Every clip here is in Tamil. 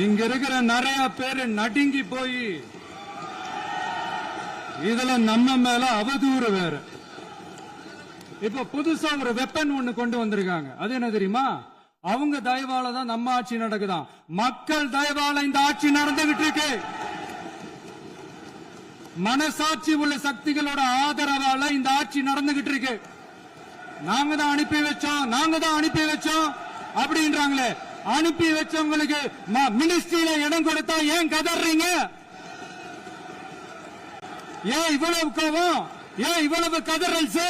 இங்க இருக்கிற நிறைய பேரு நடுங்கி போய் இதுல நம்ம மேல அவதூறு வேற. இப்ப புதுசா ஒரு வெப்பன் ஒண்ணு கொண்டு வந்திருக்காங்க. அது என்ன தெரியுமா? அவங்க தயவால தான் நம்ம ஆட்சி நடக்குதாம். மக்கள் தயவால இந்த ஆட்சி நடந்துகிட்டு இருக்கு. மனசாட்சி உள்ள சக்திகளோட ஆதரவால இந்த ஆட்சி நடந்துகிட்டு இருக்கு. நாங்க தான் அனுப்பி வச்சோம் அப்படின்றாங்களே. அனுப்பி வச்சவங்களுக்கு மினிஸ்ட்ரியில இடம் கொடுத்தா ஏன் கதறீங்க? ஏன் இவ்வளவு கோபம்? ஏன் இவ்வளவு கதறல்ஸ்?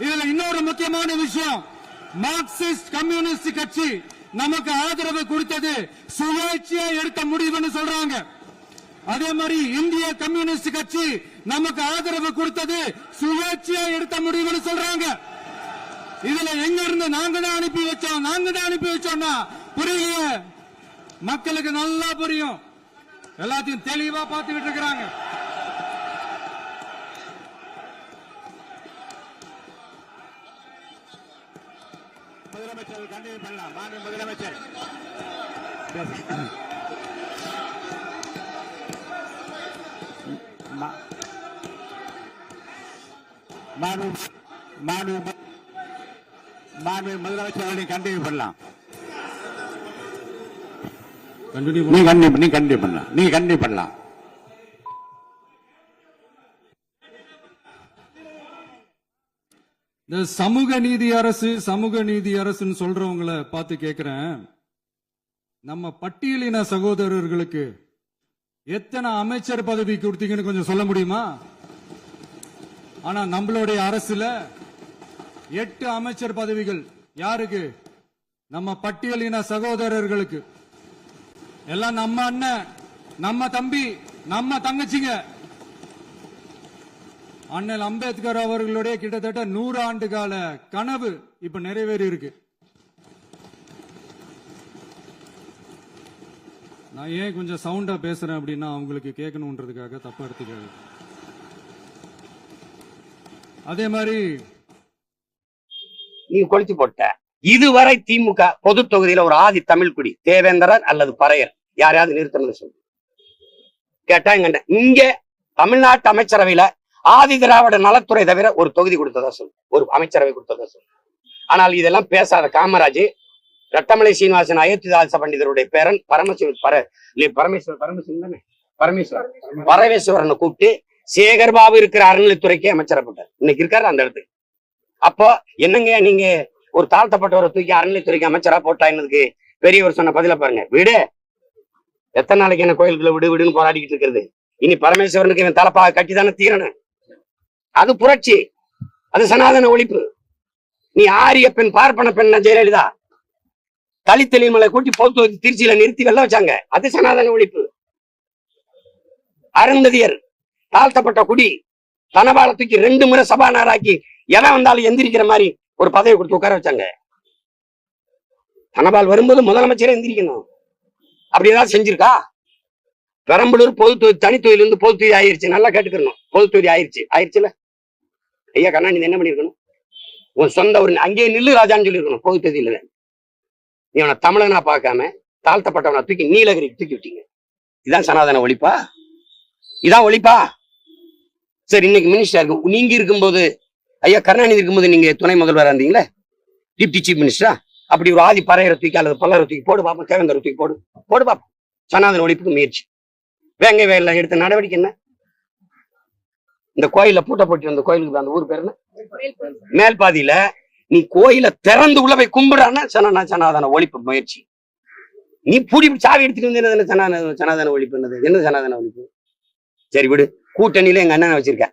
இதுல இன்னொரு முக்கியமான விஷயம், மார்க்சிஸ்ட் கம்யூனிஸ்ட் கட்சி நமக்கு ஆதரவு கொடுத்தது சுயேட்சையா எடுத்த முடிவுன்னு சொல்றாங்க. அதே மாதிரி இந்திய கம்யூனிஸ்ட் கட்சி நமக்கு ஆதரவு கொடுத்தது சுயேட்சையா எடுத்த முடிவுன்னு சொல்றாங்க. இதுல எங்க இருந்து நாங்க தான் அனுப்பி வச்சோம்னா புரியல. மக்களுக்கு நல்லா புரியும். எல்லாத்தையும் தெளிவா பார்த்துக்கிட்டு இருக்கிறாங்க. முதலமைச்சர் கண்டினியூ பண்ணலாம். மாண்பு முதலமைச்சர் முதலமைச்சர் கண்டினியூ பண்ணலாம். நீங்க கண்டினியூ பண்ணலாம். இந்த சமூக நீதி அரசுன்னு சொல்றவங்களை பார்த்து கேட்கிறேன், நம்ம பட்டியலின சகோதரர்களுக்கு எத்தனை அமைச்சர் பதவி கொடுத்தீங்கன்னு கொஞ்சம் சொல்ல முடியுமா? ஆனா நம்மளுடைய அரசுல 8 அமைச்சர் பதவிகள் யாருக்கு? நம்ம பட்டியலின சகோதரர்களுக்கு. எல்லாம் நம்ம அண்ணன், நம்ம தம்பி, நம்ம தங்கச்சிங்க. அண்ணல் அம்பேத்கர் அவர்களுடைய கிட்டத்தட்ட 100 ஆண்டு கால கனவு இப்ப நிறைவேறி இருக்கு. நான் ஏன் கொஞ்சம் சவுண்டா பேசுறேன் அப்படின்னா அவங்களுக்கு கேட்கணும்ன்றதுக்காக, தப்பா எடுத்துக்காது. அதே மாதிரி நீ கொளுத்தி போட்ட இதுவரை திமுக பொது தொகுதியில ஒரு ஆதி தமிழ்குடி தேவேந்திரர் அல்லது பறையர் யாரையாவது நிறுத்தணும்னு சொல்லு கேட்டா இங்க தமிழ்நாட்டு அமைச்சரவையில ஆதி திராவிட நலத்துறை தவிர ஒரு தொகுதி கொடுத்ததா சொல்லு, ஒரு அமைச்சரவை கொடுத்ததா சொல்லு. ஆனால் இதெல்லாம் பேசாத காமராஜ் ரட்டமலை சீனிவாசன் அயோத்திதாச பண்டிதருடைய பேரன் பரமேஸ்வரனை கூப்பிட்டு சேகர் பாபு இருக்கிற அறநிலைத்துறைக்கே அமைச்சரப்பட்டார். இன்னைக்கு இருக்காரு அந்த இடத்துக்கு. அப்போ என்னங்க நீங்க ஒரு தாழ்த்தப்பட்டவரை தூக்கி அறநிலைத்துறைக்கு அமைச்சரா போட்டா என்னதுக்கு? பெரியவர் சொன்ன பதில பாருங்க. விடு, எத்தனை நாளைக்கு என்ன கோயிலுக்குள்ள விடுன்னு போராடிக்கிட்டு இருக்கிறது? இனி பரமேஸ்வரனுக்கு இவன் தலைப்பா கட்டி தானே தீரணும். அது புரட்சி, அது சனாதன ஒழிப்பு. நீ ஆரிய பெண் பார்ப்பன பெண் ஜெயலலிதா தலித்தெளிமலை கூட்டி போத்து திருச்சியில நிறுத்தி வெள்ள வச்சாங்க. அது சனாதன ஒழிப்பு. அருந்ததியர் தாழ்த்தப்பட்ட குடி தனபாலத்துக்கு 2 முறை சபாநாயகராக்கி எவன் வந்தாலும் எந்திரிக்கிற மாதிரி ஒரு பதவி கொடுத்து உட்கார வச்சாங்க. தனபால் வரும்போது முதலமைச்சரே எந்திரிக்கணும். அப்படி ஏதாவது செஞ்சிருக்கா? பெரம்பலூர் பொது தொகுதி தனி தொகுதியிலிருந்து பொது தொகுதி ஆயிருச்சு. நல்லா கேட்டுக்கணும். பொது தொகுதி ஆயிருச்சுல. ஐயா கருணாநிதி என்ன பண்ணிருக்கணும்? உன் சொந்த ஒரு அங்கேயே நில்லு ராஜான்னு சொல்லியிருக்கணும். பொது தொகுதியில நீ அவனை தமிழனா பார்க்காம தாழ்த்தப்பட்டவனை தூக்கி நீலகிரிக்கு தூக்கி விட்டீங்க. இதான் சனாதன ஒழிப்பா? இதான் ஒழிப்பா? சரி, இன்னைக்கு மினிஸ்டர் நீங்க இருக்கும்போது, ஐயா கருணாநிதி இருக்கும்போது நீங்க துணை முதல்வராக இருந்தீங்களே, டிப்டி சீஃப் மினிஸ்டரா, அப்படி ஒரு ஆதி பறையரை தூக்கி அல்லது பல்லரை தூக்கி போடு பாப்போம், தேவேந்தரை தூக்கி போடு பாப்போம். சனாதன ஒழிப்புக்கு முயற்சி. வேங்கை வயல்ல எடுத்த நடவடிக்கை என்ன? இந்த கோயில பூட்ட போட்டு வந்த கோயிலுக்கு அந்த ஊர் பேர் என்ன? மேல்பாதியில நீ கோயில திறந்து உள்ள போய் கும்பிடான்னா சனாதன ஒழிப்பு முயற்சி. நீ பூடி சாவி எடுத்துட்டு வந்து சனாதன ஒழிப்பு என்னது? என்ன சனாதன ஒழிப்பு? சரி விடு, கூட்டணியில எங்க அண்ணனை வச்சிருக்க.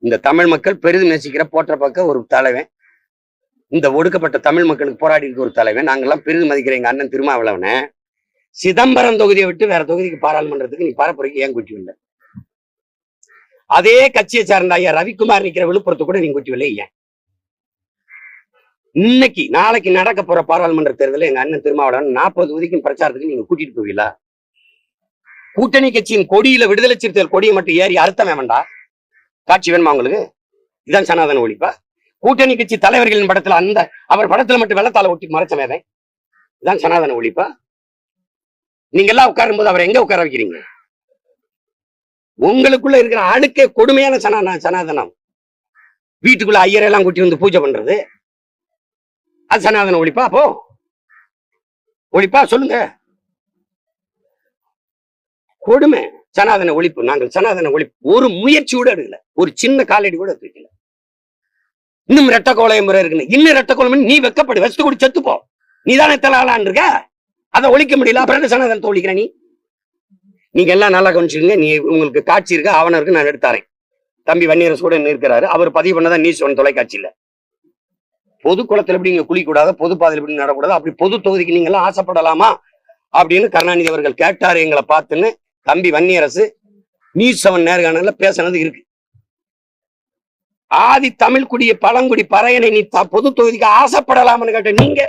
இந்த தமிழ் மக்கள் பெரிதும் நேசிக்கிற போற்ற பக்க ஒரு தலைவன், இந்த ஒடுக்கப்பட்ட தமிழ் மக்களுக்கு போராடி இருக்க ஒரு தலைவன், நாங்கெல்லாம் பெரிதும் மதிக்கிற எங்க அண்ணன் திருமாவளவனை சிதம்பரம் தொகுதியை விட்டு வேற தொகுதிக்கு பாராளுமன்றத்துக்கு நீ பரப்புரைக்கு ஏன் கூட்டி வரல? அதே கட்சியை சார்ந்த ஐயா ரவிக்குமார் நிக்கிற விழுப்புரத்து கூட நீங்க கூட்டி வரல ஏன்? இன்னைக்கு நாளைக்கு நடக்க போற பாராளுமன்ற தேர்தலில் எங்க அண்ணன் திருமாவளவன் 40 தொகுதிக்கும் பிரச்சாரத்துக்கு நீங்க கூட்டிட்டு போவீங்களா? கூட்டணி கட்சியின் கொடியில விடுதலை சிறுத்தைகள் கொடியை மட்டும் ஏறி அர்த்தம் வேண்டாம். காட்சி வேணுமா உங்களுக்கு? இதுதான் சனாதன ஒழிப்பா? கூட்டணி கட்சி தலைவர்களின் படத்துல அவர் படத்துல மட்டும் வெள்ளத்தால ஒட்டி மறைச்ச மேதை, இதான் சனாதன ஒழிப்பா? நீங்க எல்லாம் உட்காரும் போது அவரை எங்க உட்கார வைக்கிறீங்க? உங்களுக்குள்ள இருக்கிற அழுக்கே கொடுமையான சனாதனம். வீட்டுக்குள்ள ஐயரெல்லாம் கூட்டி வந்து பூஜை பண்றது அது சனாதன ஒழிப்பா? அப்போ ஒழிப்பா சொல்லுங்க. கொடுமை சனாதன ஒழிப்பு. நாங்கள் சனாதன ஒழிப்பு ஒரு முயற்சி கூட எடுக்கல, ஒரு சின்ன காலடி கூட தூக்கல. இன்னும் ரெட்ட கோலைய முறை இருக்குன்னு இன்னும் ரெட்ட கோலம் நீ வெக்கப்படு, வச்சு கூட செத்துப்போ. நீ தானே தலாலான் இருக்க, அதை ஒழிக்க முடியல. அப்புறம் சனாதனத்தை ஒழிக்கிற நீங்க எல்லாம் நல்லா கவனிச்சுக்கீங்க. நீ உங்களுக்கு காட்சி இருக்கு, ஆவணம் இருக்கு, நான் எடுத்தாரேன். தம்பி வன்னியரசு கூட இருக்கிறாரு, அவர் பதிவு பண்ணதான் நியூஸ் ஒன் தொலைக்காட்சியில. பொது குளத்துல எப்படி நீங்க குளிக்கூடாது, பொது பாதையில் எப்படி நடக்கூடாது, அப்படி பொது தொகுதிக்கு நீங்க எல்லாம் ஆசைப்படலாமா அப்படின்னு கருணாநிதி அவர்கள் கேட்டாரு எங்களை பார்த்துன்னு. தம்பி வன்னியரசு நியூஸ் 7 நேர்காணல பேசினது இருக்கு. ஆதி தமிழ் குடிய பழங்குடி பறையனை நீ பொது தொகுதிக்கு ஆசைப்படலாம்னு கேட்ட நீங்க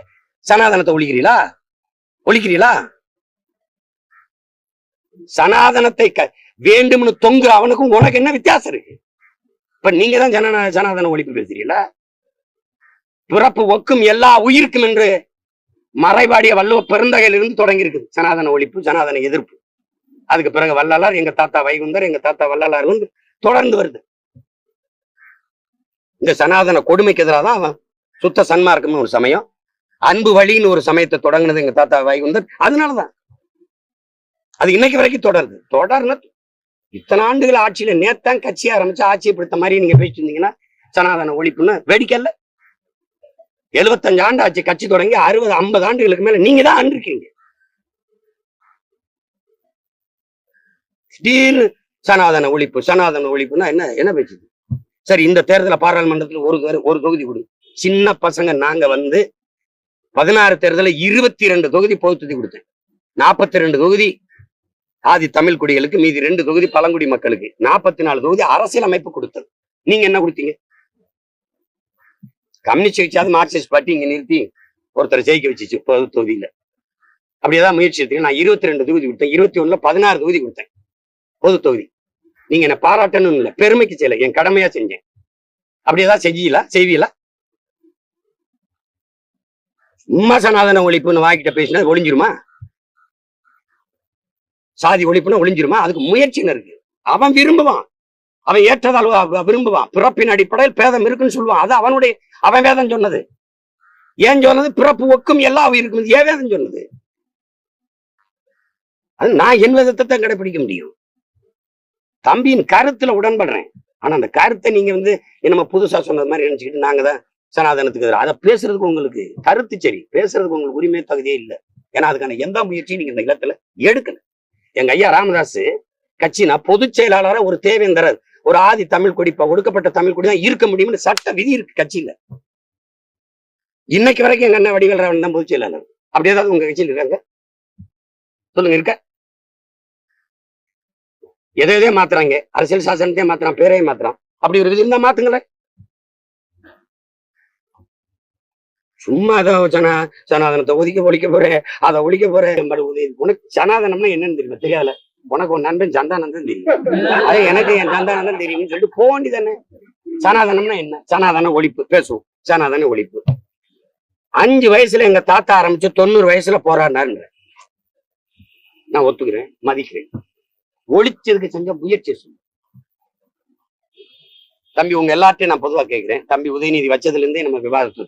சனாதனத்தை ஒழிக்கிறீங்களா? சனாதனத்தை வேண்டும்னு தொங்குற அவனுக்கும் உனக்கு என்ன வித்தியாசம் இருக்கு? இப்ப நீங்க தான் சனாதன ஒழிப்பு பேசுறீங்களா? பிறப்பு ஒக்கும் எல்லா உயிருக்கும் என்று மறைபாடிய வள்ளுவ பெருந்தகையிலிருந்து தொடங்கி இருக்குது சனாதன ஒழிப்பு, சனாதன எதிர்ப்பு. அதுக்கு பிறகு வள்ளலார், எங்க தாத்தா வைகுந்தர், எங்க தாத்தா வள்ளலார் வந்து தொடர்ந்து வருது. இந்த சனாதன கொடுமைக்கு எதிராக தான் அவன் சுத்த சன்மார்க்கம்னு ஒரு சமயம், அன்பு வழின்னு ஒரு சமயத்தை தொடங்கினது எங்க தாத்தா வைகுந்தர். அதனாலதான் அது இன்னைக்கு வரைக்கும் தொடர்ந்து இத்தனை ஆண்டுகள் ஆட்சியில நேத்தான் கட்சி ஆரம்பிச்சு ஆட்சியை பிடித்த மாதிரி நீங்க பேசிட்டு இருந்தீங்கன்னா சனாதன ஒழிப்புன்னு வேடிக்கல. 75 ஆண்டு ஆட்சி கட்சி தொடங்கி 60-50 ஆண்டுகளுக்கு மேல நீங்க தான் ஆண்டிருக்கீங்க. திடீர்னு சனாதன ஒழிப்புன்னா என்ன பேசுது? சரி, இந்த தேர்தல பாராளுமன்றத்துல ஒரு தொகுதி கொடு. சின்ன பசங்க நாங்க வந்து 16 தேர்தல 22 தொகுதி பொது தொகுதி கொடுத்தேன். 42 தொகுதி ஆதி தமிழ் குடிகளுக்கு, மீதி 2 தொகுதி பழங்குடி மக்களுக்கு, 44 தொகுதி அரசியலமைப்பு கொடுத்தது. நீங்க என்ன கொடுத்தீங்க? கம்யூனிஸ்ட் கட்சியாவது மார்க்சிஸ்ட் பார்ட்டி இங்க நிறுத்தி ஒருத்தர் ஜெயிக்க வச்சிச்சு பொது தொகுதியில. அப்படியேதான் முயற்சி எடுத்தீங்க. நான் 22 தொகுதி கொடுத்தேன், 21ல 16 தொகுதி கொடுத்தேன் பொது தொகுதி. நீங்க என்ன பாராட்டணும் இல்லை, பெருமைக்கு செய்யல, என் கடமையா செஞ்சேன். அப்படியேதான் செய்வீங்களா? சும்மா சனாதன ஒழிப்புன்னு வாங்கிட்ட பேசினா ஒளிஞ்சிருமா? சாதி ஒழிப்புன்னு ஒளிஞ்சிருமா? அதுக்கு முயற்சின்னு இருக்கு. அவன் விரும்புவான், அவன் ஏற்றதால் விரும்புவான். பிறப்பின் அடிப்படையில் பேதம் இருக்குன்னு சொல்லுவான். அது அவன் வேதம் சொன்னது. ஏன் சொன்னது? பிறப்பு ஒக்கும் எல்லா உயிருக்கும். ஏன் வேதம் சொன்னது? அது நான் என் வேதத்தை தான் கடைபிடிக்க முடியும். தம்பியின் கருத்துல உடன்படுறேன். ஆனா அந்த கருத்தை நீங்க வந்து நம்ம புதுசா சொன்னது மாதிரி நினைச்சுக்கிட்டு நாங்க தான் சனாதனத்துக்கு எதிராக அதை பேசுறதுக்கு உங்களுக்கு கருத்து சரி, பேசுறதுக்கு உங்களுக்கு உரிமை தகுதியே இல்லை. ஏன்னா அதுக்கான எந்த முயற்சியும் நீங்க இந்த இல்லத்துல எடுக்கல. எங்க ஐயா ராமதாஸ் கட்சினா பொதுச் செயலாளராக ஒரு தேவேந்தரர், ஒரு ஆதி தமிழ் கொடி, ஒடுக்கப்பட்ட தமிழ் கொடி தான் இருக்க முடியும்னு சட்ட விதி இருக்கு கட்சியில. இன்னைக்கு வரைக்கும் எங்க அண்ணன் வடிவேல் ராவன் தான் பொதுச் செயலாளர். அப்படி ஏதாவது உங்க கட்சியில் இருக்காங்க? சொல்லுங்க, இருக்க? எதையதே மாத்துறாங்க, அரசியல் சாசனத்தையே மாத்துறான், பேரையே மாத்துறான். அப்படி ஒரு விதி இருந்தா மாத்துங்களேன். சும்மா ஏதோ சனாதனத்தை ஒழிக்க போறேன், அதை ஒழிக்க போறேன். உனக்கு சனாதனம்னா என்னன்னு தெரியுமா? தெரியாதுல. உனக்கு ஒரு நண்பன் சந்தானந்தம் தெரியும், அது எனக்கு என் சந்தானந்தம் தெரியும்னு சொல்லிட்டு போக வேண்டியதானே. சனாதனம்னா என்ன? சனாதன ஒழிப்பு பேசுவோம். சனாதன ஒழிப்பு 5 வயசுல எங்க தாத்தா ஆரம்பிச்சு 90 வயசுல போராடினாரு. நான் ஒத்துக்கிறேன், மதிக்கிறேன். ஒழிச்சதுக்கு செஞ்ச முயற்சி தம்பி உங்க எல்லார்ட்டையும் நான் பொதுவா கேட்கிறேன். தம்பி உதயநிதி வச்சதுல இருந்தே நம்ம விவாதத்தை